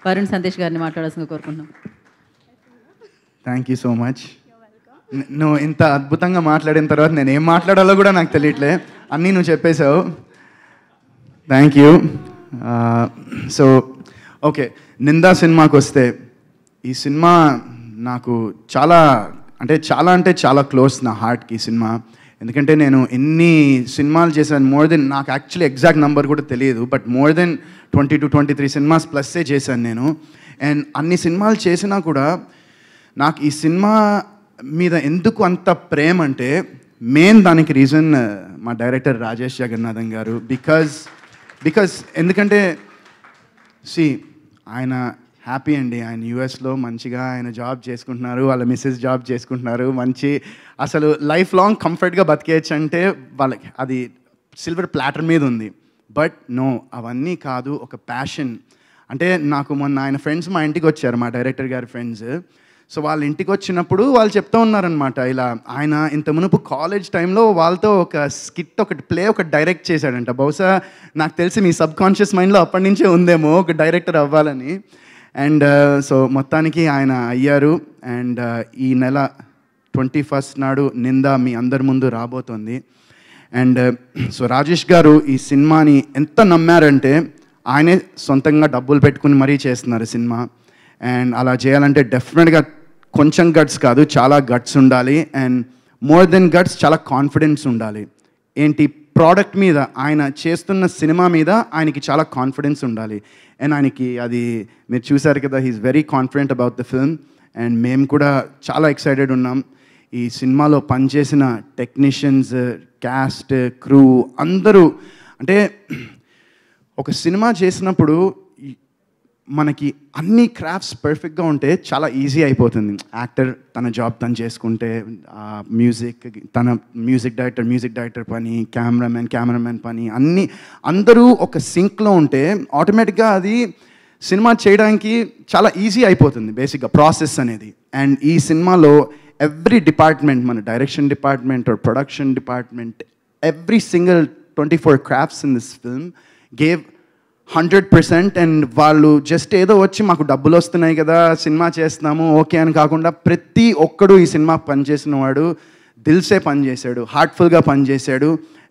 వరుణ్ సందేశ్ గారిని మాట్లాడాల్సిందిగా కోరుకుంటున్నాం. Thank you so much. నువ్వు ఇంత అద్భుతంగా మాట్లాడిన తర్వాత నేను ఏం మాట్లాడాలో కూడా నాకు తెలియట్లే, అన్నీ నువ్వు చెప్పేశావు. Thank you. So okay, Nindha సినిమాకి వస్తే ఈ సినిమా నాకు చాలా అంటే చాలా క్లోజ్ నా హార్ట్కి ఈ సినిమా. ఎందుకంటే నేను ఎన్ని సినిమాలు చేశాను, మోర్ దెన్, నాకు యాక్చువల్లీ ఎగ్జాక్ట్ నెంబర్ కూడా తెలియదు, but more than 20 to 23 cinemas ప్లస్సే చేశాను నేను. అండ్ అన్ని సినిమాలు చేసినా కూడా నాకు ఈ సినిమా మీద ఎందుకు అంత ప్రేమ అంటే మెయిన్ దానికి రీజన్ మా డైరెక్టర్ రాజేష్ జగన్నాథన్ గారు. బికాజ్ ఎందుకంటే ఆయన హ్యాపీ అండి, ఆయన యూఎస్లో మంచిగా ఆయన జాబ్ చేసుకుంటున్నారు, వాళ్ళ మిస్సెస్ జాబ్ చేసుకుంటున్నారు, మంచి అసలు లైఫ్ లాంగ్ కంఫర్ట్గా బతికేయచ్చు అంటే వాళ్ళకి అది సిల్వర్ ప్లాటర్ మీద ఉంది. బట్ నో, అవన్నీ కాదు, ఒక ప్యాషన్. అంటే నాకు మొన్న ఆయన ఫ్రెండ్స్ మా ఇంటికి వచ్చారు, మా డైరెక్టర్ గారి ఫ్రెండ్స్. సో వాళ్ళ ఇంటికి వచ్చినప్పుడు వాళ్ళు చెప్తూ ఉన్నారనమాట, ఇలా ఆయన ఇంత మునుపు కాలేజ్ టైంలో వాళ్ళతో ఒక స్కిట్ ఒకటి డైరెక్ట్ చేశాడంట. బహుశా నాకు తెలిసి మీ సబ్ కాన్షియస్ మైండ్లో అప్పటి నుంచే ఉందేమో ఒక డైరెక్టర్ అవ్వాలని. అండ్ సో మొత్తానికి ఆయన అయ్యారు. అండ్ ఈ నెల 21st నాడు నింద మీ అందరి ముందు రాబోతోంది. అండ్ సో రాజేష్ గారు ఈ సినిమాని ఎంత నమ్మారంటే ఆయనే సొంతంగా డబ్బులు పెట్టుకుని మరీ చేస్తున్నారు సినిమా. అండ్ అలా చేయాలంటే డెఫినెట్గా కొంచెం గట్స్ కాదు, చాలా గట్స్ ఉండాలి. అండ్ మోర్ దెన్ గట్స్, చాలా కాన్ఫిడెన్స్ ఉండాలి. ఏంటి, ప్రోడక్ట్ మీద, ఆయన చేస్తున్న సినిమా మీద ఆయనకి చాలా కాన్ఫిడెన్స్ ఉండాలి. అండ్ ఆయనకి అది మీరు చూసారు కదా, he's very confident about the film. And మేము కూడా చాలా ఎక్సైటెడ్ ఉన్నాం. ఈ సినిమాలో పనిచేసిన టెక్నీషియన్స్, క్యాస్ట్, క్రూ అందరూ, అంటే ఒక సినిమా చేసినప్పుడు మనకి అన్ని క్రాఫ్ట్స్ పర్ఫెక్ట్గా ఉంటే చాలా ఈజీ అయిపోతుంది. యాక్టర్ తన జాబ్ తను చేసుకుంటే, మ్యూజిక్ డైరెక్టర్ పని, కెమెరామెన్ పని, అందరూ ఒక సింక్లో ఉంటే ఆటోమేటిక్గా అది సినిమా చేయడానికి చాలా ఈజీ అయిపోతుంది బేసిక్గా ప్రాసెస్ అనేది. అండ్ ఈ సినిమాలో ఎవ్రీ డిపార్ట్మెంట్, మన direction department or production department, every single 24 crafts in this film gave 100%. And వాళ్ళు జస్ట్ ఏదో వచ్చి మాకు డబ్బులు వస్తున్నాయి కదా సినిమా చేస్తున్నాము ఓకే అని కాకుండా, ప్రతి ఒక్కడు ఈ సినిమా పనిచేసిన వాడు దిల్సే పనిచేశాడు, హార్ట్ఫుల్గా పనిచేశాడు.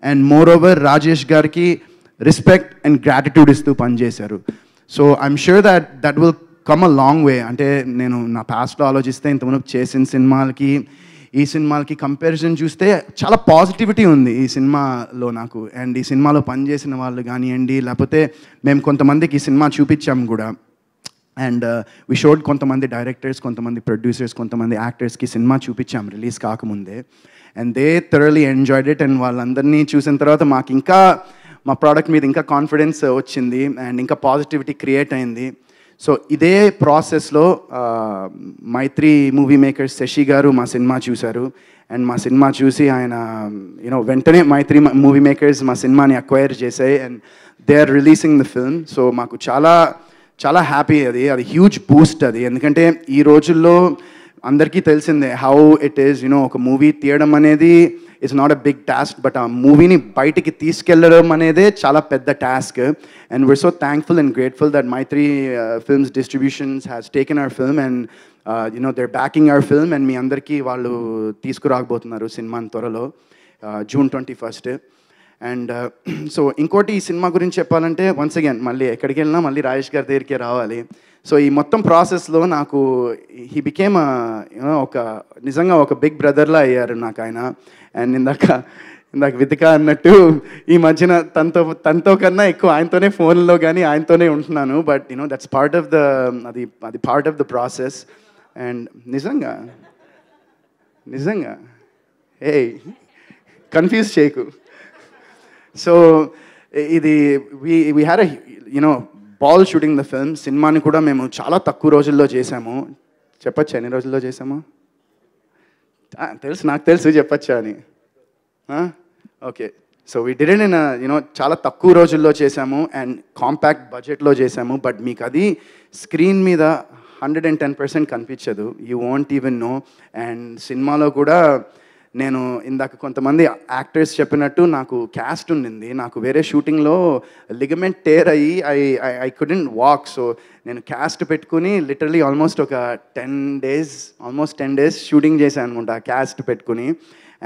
అండ్ మోర్ ఓవర్ రాజేష్ గారికి రెస్పెక్ట్ అండ్ గ్రాటిట్యూడ్ ఇస్తూ పనిచేశారు. So I'm sure that will come a long way. అంటే నేను నా పాస్ట్లో ఆలోచిస్తే ఇంతకుముందు చేసిన సినిమాలకి ఈ సినిమాలకి కంపారిజన్ చూస్తే చాలా పాజిటివిటీ ఉంది ఈ సినిమాలో నాకు. అండ్ ఈ సినిమాలో పనిచేసిన వాళ్ళు కానివ్వండి, లేకపోతే మేము కొంతమందికి ఈ సినిమా చూపించాము కూడా. అండ్ వి షోడ్ కొంతమంది డైరెక్టర్స్, కొంతమంది ప్రొడ్యూసర్స్, కొంతమంది యాక్టర్స్కి సినిమా చూపించాము రిలీజ్ కాకముందే. And they thoroughly enjoyed it. And వాళ్ళందరినీ చూసిన తర్వాత మాకు ఇంకా మా ప్రోడక్ట్ మీద ఇంకా కాన్ఫిడెన్స్ వచ్చింది అండ్ ఇంకా పాజిటివిటీ క్రియేట్ అయింది. సో ఇదే ప్రాసెస్లో మైత్రి మూవీ మేకర్స్ శశి గారు మా సినిమా చూశారు. అండ్ మా సినిమా చూసి ఆయన వెంటనే మైత్రి మూవీ మేకర్స్ మా సినిమాని అక్వైర్ చేశాయి. And they are releasing the film. So మాకు చాలా చాలా హ్యాపీ, అది హ్యూజ్ బూస్ట్ అది. ఎందుకంటే ఈ రోజుల్లో అందరికీ తెలిసిందే హౌ ఇట్ ఈస్, ఒక మూవీ తీయడం అనేది it's not a big task, but ఆ మూవీని బయటికి తీసుకెళ్ళడం అనేదే చాలా పెద్ద task. And we are so thankful and grateful that Mythri films distributions has taken our film and their backing our film. And మీ అందరికీ వాళ్ళు తీసుకురాకపోతున్నారు సినిమాని త్వరలో, June 21st. అండ్ సో ఇంకోటి ఈ సినిమా గురించి చెప్పాలంటే వన్స్ అగైన్ మళ్ళీ ఎక్కడికి వెళ్ళినా మళ్ళీ రాజేష్ గారి దగ్గరికే రావాలి. సో ఈ మొత్తం ప్రాసెస్లో నాకు హీ బికేమ్ నిజంగా ఒక బిగ్ బ్రదర్లా అయ్యారు నాకు ఆయన. అండ్ ఇందాక వితిక అన్నట్టు ఈ మధ్యన తనతో కన్నా ఎక్కువ ఆయనతోనే ఫోన్లో కానీ ఆయనతోనే ఉంటున్నాను. బట్ దట్స్ పార్ట్ ఆఫ్ అది part of the process. And నిజంగా కన్ఫ్యూజ్ చేయకు. సో ఇది we had ball shooting the film. సినిమాని కూడా మేము చాలా తక్కువ రోజుల్లో చేసాము. చెప్పచ్చా ఎన్ని రోజుల్లో చేసాము? నాకు తెలుసు చెప్పచ్చా అని. Okay, so we did it in చాలా తక్కువ రోజుల్లో చేసాము అండ్ కాంపాక్ట్ బడ్జెట్లో చేసాము. బట్ మీకు అది స్క్రీన్ మీద 110% కనిపించదు, you won't even know. And సినిమాలో కూడా నేను ఇందాక కొంతమంది యాక్టర్స్ చెప్పినట్టు నాకు క్యాస్ట్ ఉండింది, నాకు వేరే షూటింగ్లో లిగమెంట్ టేర్ అయ్యి ఐ కుడెంట్ వాక్. సో నేను క్యాస్ట్ పెట్టుకుని లిటరలీ ఆల్మోస్ట్ ఒక 10 days షూటింగ్ చేశాను అనుకుంటా క్యాస్ట్ పెట్టుకుని.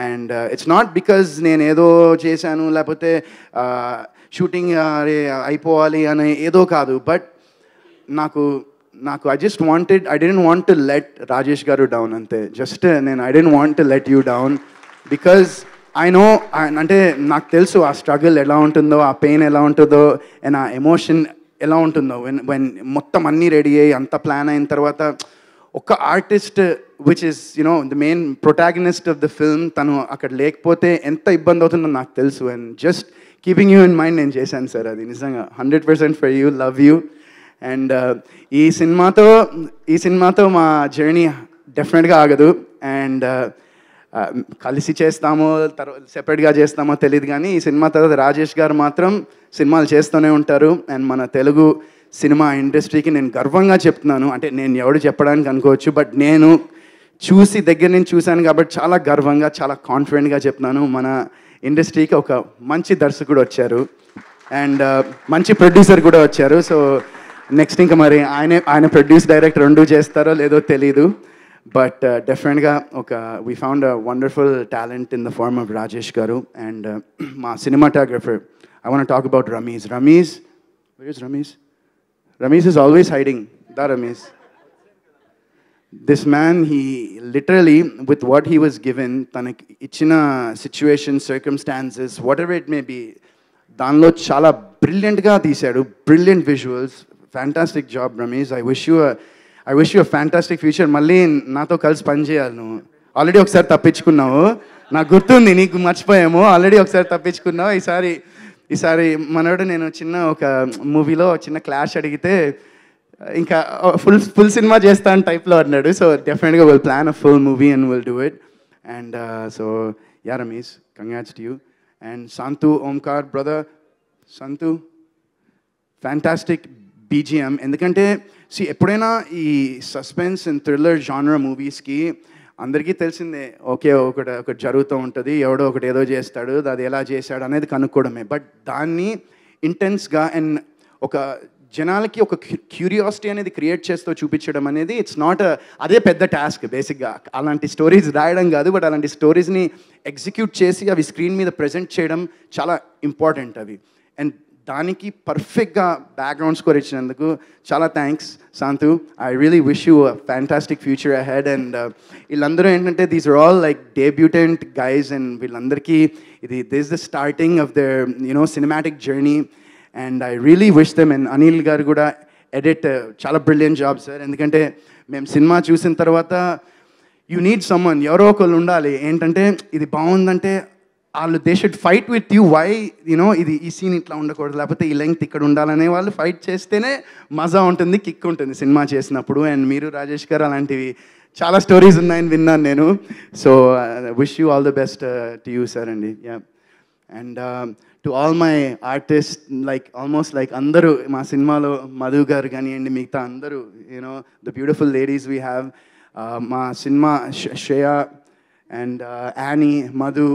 అండ్ ఇట్స్ నాట్ బికాజ్ నేను ఏదో చేశాను లేకపోతే షూటింగ్ అయిపోవాలి అని ఏదో కాదు, బట్ నాకు I don't want to let Rajesh garu down అంతే. Just I don't want to let you down because I know, అంటే నాకు తెలుసు ఆ స్ట్రగుల్ ఎలా ఉంటుందో, ఆ పెయిన్ ఎలా ఉంటుందో, అండ్ ఆ ఎమోషన్ ఎలా ఉంటుందో వెన్ మొత్తం అన్నీ రెడీ అయ్యి అంత ప్లాన్ అయిన తర్వాత ఒక artist which is the main protagonist of the film తను అక్కడ లేకపోతే ఎంత ఇబ్బంది అవుతుందో నాకు తెలుసు. And just keeping you in mind నేను చేశాను సార్, అది నిజంగా 100% for you, love you. And ఈ సినిమాతో మా జర్నీ డెఫినెట్గా ఆగదు. అండ్ కలిసి చేస్తామో తర్వాత సెపరేట్గా చేస్తామో తెలియదు, కానీ ఈ సినిమా తర్వాత రాజేష్ గారు మాత్రం సినిమాలు చేస్తూనే ఉంటారు. అండ్ మన తెలుగు సినిమా ఇండస్ట్రీకి నేను గర్వంగా చెప్తున్నాను, అంటే నేను ఎవడు చెప్పడానికి అనుకోవచ్చు, బట్ నేను దగ్గర నుంచి చూశాను కాబట్టి చాలా గర్వంగా చాలా కాన్ఫిడెంట్గా చెప్తున్నాను, మన ఇండస్ట్రీకి ఒక మంచి దర్శకుడు వచ్చారు అండ్ మంచి ప్రొడ్యూసర్ కూడా వచ్చారు. సో నెక్స్ట్ ఇంకా మరి ఆయన ప్రొడ్యూస్ డైరెక్ట్ రెండు చేస్తారో లేదో తెలీదు, బట్ డెఫినెట్గా we found a wonderful talent in the form of Rajesh garu. And మా cinematographer, I want talk about Ramesh. Where is Ramesh? Ramesh is always hiding. Da Ramesh. This man, he literally, with what he was given, తనకి ఇచ్చిన situation, circumstances, whatever it may be, దానిలో చాలా బ్రిలియంట్గా తీశాడు. Brilliant visuals, fantastic job Ramesh. I wish you a fantastic future. మళ్ళీ నాతో కలిసి పనిచేయాలి. నువ్వు ఆల్రెడీ ఒకసారి తప్పించుకున్నావు, నాకు గుర్తుంది, నీకు మర్చిపోయాము. ఆల్రెడీ ఒకసారి తప్పించుకున్నావు. ఈసారి మనోడు నేను చిన్న ఒక మూవీలో చిన్న క్లాష్ అడిగితే ఇంకా ఫుల్ సినిమా చేస్తాను టైప్లో అన్నాడు. సో డెఫినెట్గా will plan a full movie and will do it. And so yeah Ramesh, congrats to you. And Santhu Omkar brother, Santhu fantastic BGM. ఎందుకంటే ఎప్పుడైనా ఈ సస్పెన్స్ అండ్ థ్రిల్లర్ జానర్ మూవీస్కి అందరికీ తెలిసిందే, ఒకటి జరుగుతూ ఉంటుంది, ఎవడో ఒకటి ఏదో చేస్తాడు, అది ఎలా చేశాడు అనేది కనుక్కోవడమే. బట్ దాన్ని ఇంటెన్స్గా అండ్ ఒక జనాలకి ఒక క్యూరియాసిటీ అనేది క్రియేట్ చేస్తూ చూపించడం అనేది ఇట్స్ నాట్ అదే పెద్ద టాస్క్ బేసిక్గా. అలాంటి స్టోరీస్ రాయడం కాదు, బట్ అలాంటి స్టోరీస్ని ఎగ్జిక్యూట్ చేసి అవి స్క్రీన్ మీద ప్రజెంట్ చేయడం చాలా ఇంపార్టెంట్ అవి. అండ్ దానికి పర్ఫెక్ట్గా బ్యాక్గ్రౌండ్ స్కోర్ ఇచ్చినందుకు చాలా thanks Shanthu. I really wish you a fantastic future ahead. And వీళ్ళందరూ ఏంటంటే these are all like debutante guys, and వీళ్ళందరికీ this the starting of their cinematic journey. And I really wish them. And Anil garu కూడా edit చాలా brilliant job sir. ఎందుకంటే మేము cinema చూసిన తర్వాత you need someone, ఎవరో ఒకళ్ళు ఉండాలి. ఏంటంటే ఇది బాగుందంటే వాళ్ళు they should fight with you, why ఇది ఈ సీన్ ఇట్లా ఉండకూడదు, లేకపోతే ఈ లెంగ్త్ ఇక్కడ ఉండాలనే వాళ్ళు ఫైట్ చేస్తేనే మజా ఉంటుంది, కిక్ ఉంటుంది సినిమా చేసినప్పుడు. అండ్ మీరు రాజేష్ గారు అలాంటివి చాలా స్టోరీస్ ఉన్నాయని విన్నాను నేను. So wish you all the best to you sir అండి. Yeah. And to all my artist, almost అందరూ మా సినిమాలో మధు గారు కానివ్వండి, మిగతా అందరూ the beautiful ladies we have. మా సినిమా Shreya and Annie, Madhu,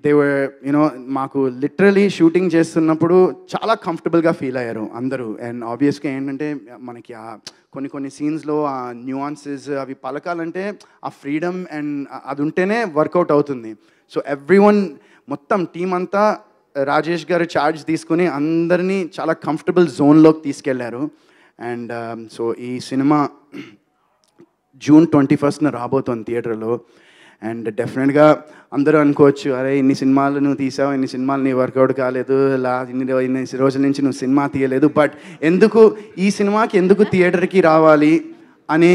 they were మాకు లిటరలీ షూటింగ్ చేస్తున్నప్పుడు చాలా కంఫర్టబుల్గా ఫీల్ అయ్యారు అందరూ. అండ్ ఆబ్వియస్గా ఏంటంటే మనకి కొన్ని సీన్స్లో ఆ న్యూఆన్సెస్ అవి పలకాలంటే ఆ ఫ్రీడమ్ అండ్ అది ఉంటేనే వర్కౌట్ అవుతుంది. సో ఎవ్రీవన్, మొత్తం టీం అంతా రాజేష్ గారు ఛార్జ్ తీసుకుని అందరినీ చాలా కంఫర్టబుల్ జోన్లోకి తీసుకెళ్లారు. అండ్ సో ఈ సినిమా June 21st రాబోతోంది థియేటర్లో. అండ్ డెఫినెట్గా అందరూ అనుకోవచ్చు, అరే ఇన్ని సినిమాలు నువ్వు తీసావు, ఇన్ని సినిమాలు నీ వర్కౌట్ కాలేదు, ఇన్ని రోజుల నుంచి నువ్వు సినిమా తీయలేదు, బట్ ఈ సినిమాకి ఎందుకు థియేటర్కి రావాలి అని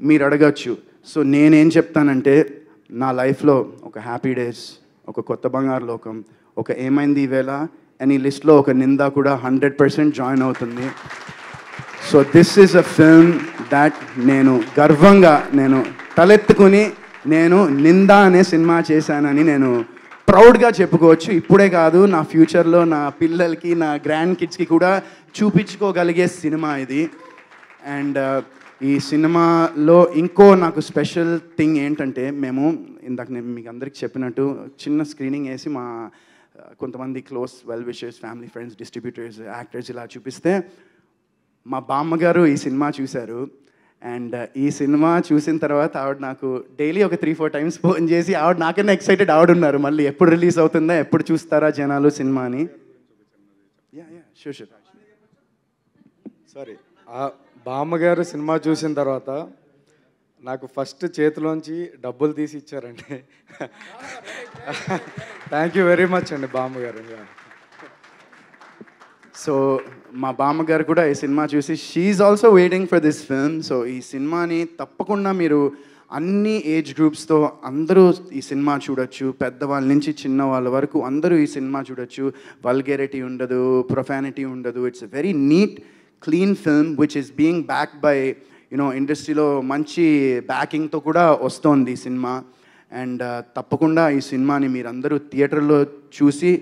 మీరు అడగచ్చు. సో నేనేం చెప్తానంటే, నా లైఫ్లో ఒక హ్యాపీ డేస్, ఒక కొత్త బంగారు లోకం, ఒక ఏమైంది ఈవేళ అని లిస్ట్లో ఒక నింద కూడా 100% జాయిన్ అవుతుంది. So this is a film that నేను గర్వంగా తలెత్తుకుని నేను నింద అనే సినిమా చేశానని నేను ప్రౌడ్గా చెప్పుకోవచ్చు. ఇప్పుడే కాదు, నా ఫ్యూచర్లో నా పిల్లలకి, నా గ్రాండ్ కిడ్స్కి కూడా చూపించుకోగలిగే సినిమా ఇది. అండ్ ఈ సినిమాలో ఇంకో నాకు స్పెషల్ థింగ్ ఏంటంటే మేము ఇందాక నేను మీకు అందరికి చెప్పినట్టు చిన్న స్క్రీనింగ్ వేసి మా కొంతమంది close well wishers family friends distributors actors ఇలా చూపిస్తే మా బామ్మగారు ఈ సినిమా చూశారు. అండ్ ఈ సినిమా చూసిన తర్వాత ఆవిడ నాకు డైలీ ఒక 3-4 టైమ్స్ ఫోన్ చేసి ఆవిడ నాకన్నా ఎక్సైటెడ్ ఆవిడ ఉన్నారు, మళ్ళీ ఎప్పుడు రిలీజ్ అవుతుందా, ఎప్పుడు చూస్తారా జనాలు సినిమా అని. సారీ, బామ్మగారు సినిమా చూసిన తర్వాత నాకు ఫస్ట్ చేతిలోంచి డబ్బులు తీసి ఇచ్చారండి. థ్యాంక్ యూ వెరీ మచ్ అండి బామ్మగారు. సో మా బామ్మగారు కూడా ఈ సినిమా చూసి she also waiting for this film. So ఈ సినిమాని తప్పకుండా మీరు అన్ని ఏజ్ గ్రూప్స్తో అందరూ ఈ సినిమా చూడొచ్చు, పెద్దవాళ్ళ నుంచి చిన్నవాళ్ళ వరకు అందరూ ఈ సినిమా చూడొచ్చు. వల్గేరిటీ ఉండదు, ప్రొఫానిటీ ఉండదు. It's a very neat clean film which is being backed by ఇండస్ట్రీలో మంచి బ్యాకింగ్తో కూడా వస్తోంది ఈ సినిమా. అండ్ తప్పకుండా ఈ సినిమాని మీరందరూ థియేటర్లో చూసి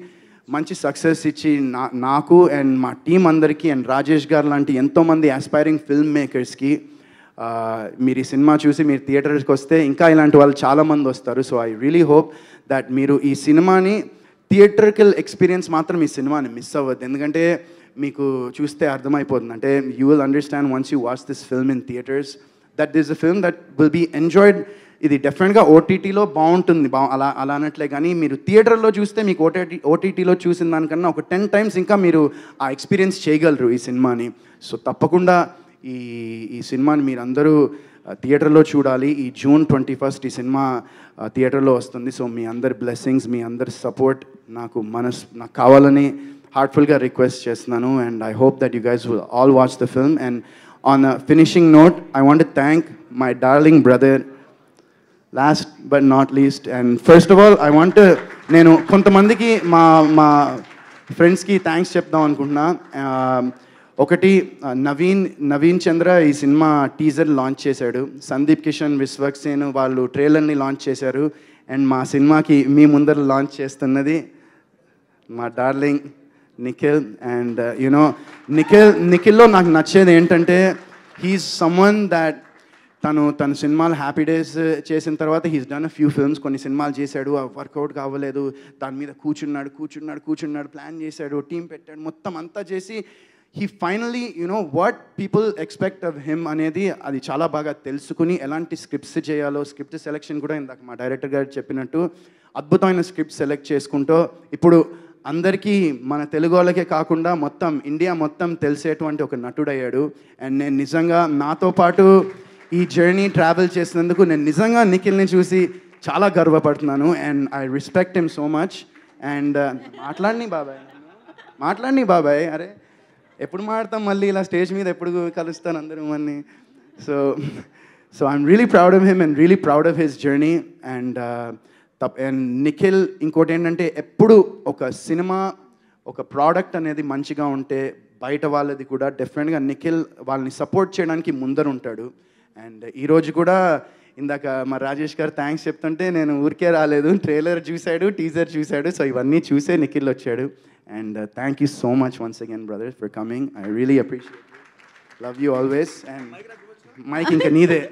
మంచి సక్సెస్ ఇచ్చి నాకు అండ్ మా టీం అందరికీ అండ్ రాజేష్ గారు లాంటి ఎంతోమంది ఆస్పైరింగ్ ఫిల్మ్ మేకర్స్కి మీరు ఈ సినిమా చూసి మీరు థియేటర్కి వస్తే ఇంకా ఇలాంటి వాళ్ళు చాలామంది వస్తారు. So I really hope that మీరు ఈ సినిమాని థియేటర్కల్ ఎక్స్పీరియన్స్ మాత్రం ఈ సినిమాని మిస్ అవ్వద్దు. ఎందుకంటే మీకు చూస్తే అర్థమైపోతుంది, అంటే you will understand once you watch this film in theatres that this a film that will be enjoyed. ఇది డెఫినెట్గా ఓటీటీలో బాగుంటుంది, అలా అనట్లే, కానీ మీరు థియేటర్లో చూస్తే మీకు ఓటీటీలో చూసిన దానికన్నా ఒక 10 టైమ్స్ ఇంకా మీరు ఆ ఎక్స్పీరియన్స్ చేయగలరు ఈ సినిమాని. సో తప్పకుండా ఈ సినిమాని మీరందరూ థియేటర్లో చూడాలి. ఈ June 21 ఈ సినిమా థియేటర్లో వస్తుంది. సో మీ అందరి బ్లెస్సింగ్స్, మీ అందరి సపోర్ట్ నాకు కావాలని హార్ట్ఫుల్గా రిక్వెస్ట్ చేస్తున్నాను. And I hope that you guys will all watch the film. And on a finishing note I want to thank my darling brother last but not least. And first of all I want నేను కొంతమందికి మా ఫ్రెండ్స్కి thanks చెప్దాం అనుకుంటున్నా. ఒకటి నవీన్ చంద్ర ఈ cinema teaser launch చేశాడు. సందీప్ కిషన్, విశ్వక్సేన్ వాళ్ళు ట్రైలర్ని లాంచ్ చేశారు. అండ్ మా సినిమాకి మీ ముందర లాంచ్ చేస్తున్నది మా డార్లింగ్ నిఖిల్. అండ్ నిఖిల్లో నాకు నచ్చేది ఏంటంటే హీఈస్ సమ్వన్ దాట్ తను సినిమాలు హ్యాపీ డేస్ చేసిన తర్వాత he's done a few films, కొన్ని సినిమాలు చేశాడు, వర్కౌట్ కావలేదు, దాని మీద కూర్చున్నాడు, ప్లాన్ చేశాడు, టీం పెట్టాడు, మొత్తం అంతా చేసి he finally what people expect of him అనేది అది చాలా బాగా తెలుసుకుని ఎలాంటి స్క్రిప్ట్స్ చేయాలో, స్క్రిప్ట్ సెలెక్షన్ కూడా ఇందాక మా డైరెక్టర్ గారు చెప్పినట్టు అద్భుతమైన స్క్రిప్ట్ సెలెక్ట్ చేసుకుంటూ ఇప్పుడు అందరికీ మన తెలుగు వాళ్ళకే కాకుండా మొత్తం ఇండియా మొత్తం తెలిసేటువంటి ఒక నటుడయ్యాడు. అండ్ నేను నిజంగా నాతో పాటు ఈ జర్నీ ట్రావెల్ చేసినందుకు నేను నిజంగా నిఖిల్ని చూసి చాలా గర్వపడుతున్నాను. And I respect him so much. And మాట్లాడిని బాబాయ్ అరే ఎప్పుడు మాట్లాడతాం మళ్ళీ ఇలా స్టేజ్ మీద ఎప్పుడు కలుస్తాను అందరూ మన్ని. So I'm really proud of him and really proud of his journey. And Nikhil ఇంకోటి ఏంటంటే ఎప్పుడు ఒక సినిమా ఒక ప్రోడక్ట్ అనేది మంచిగా ఉంటే బయట వాళ్ళది కూడా డెఫినెట్గా నిఖిల్ వాళ్ళని సపోర్ట్ చేయడానికి ముందర ఉంటాడు. అండ్ ఈరోజు కూడా ఇందాక మా రాజేష్ గారు థ్యాంక్స్ చెప్తుంటే నేను ఊరికే రాలేదు, ట్రైలర్ చూశాడు, టీజర్ చూశాడు, సో ఇవన్నీ చూసే నిఖిల్ వచ్చాడు. And thank you so much once again brother for coming. I really appreciate, love you always. And mic ఇంకా నీదే.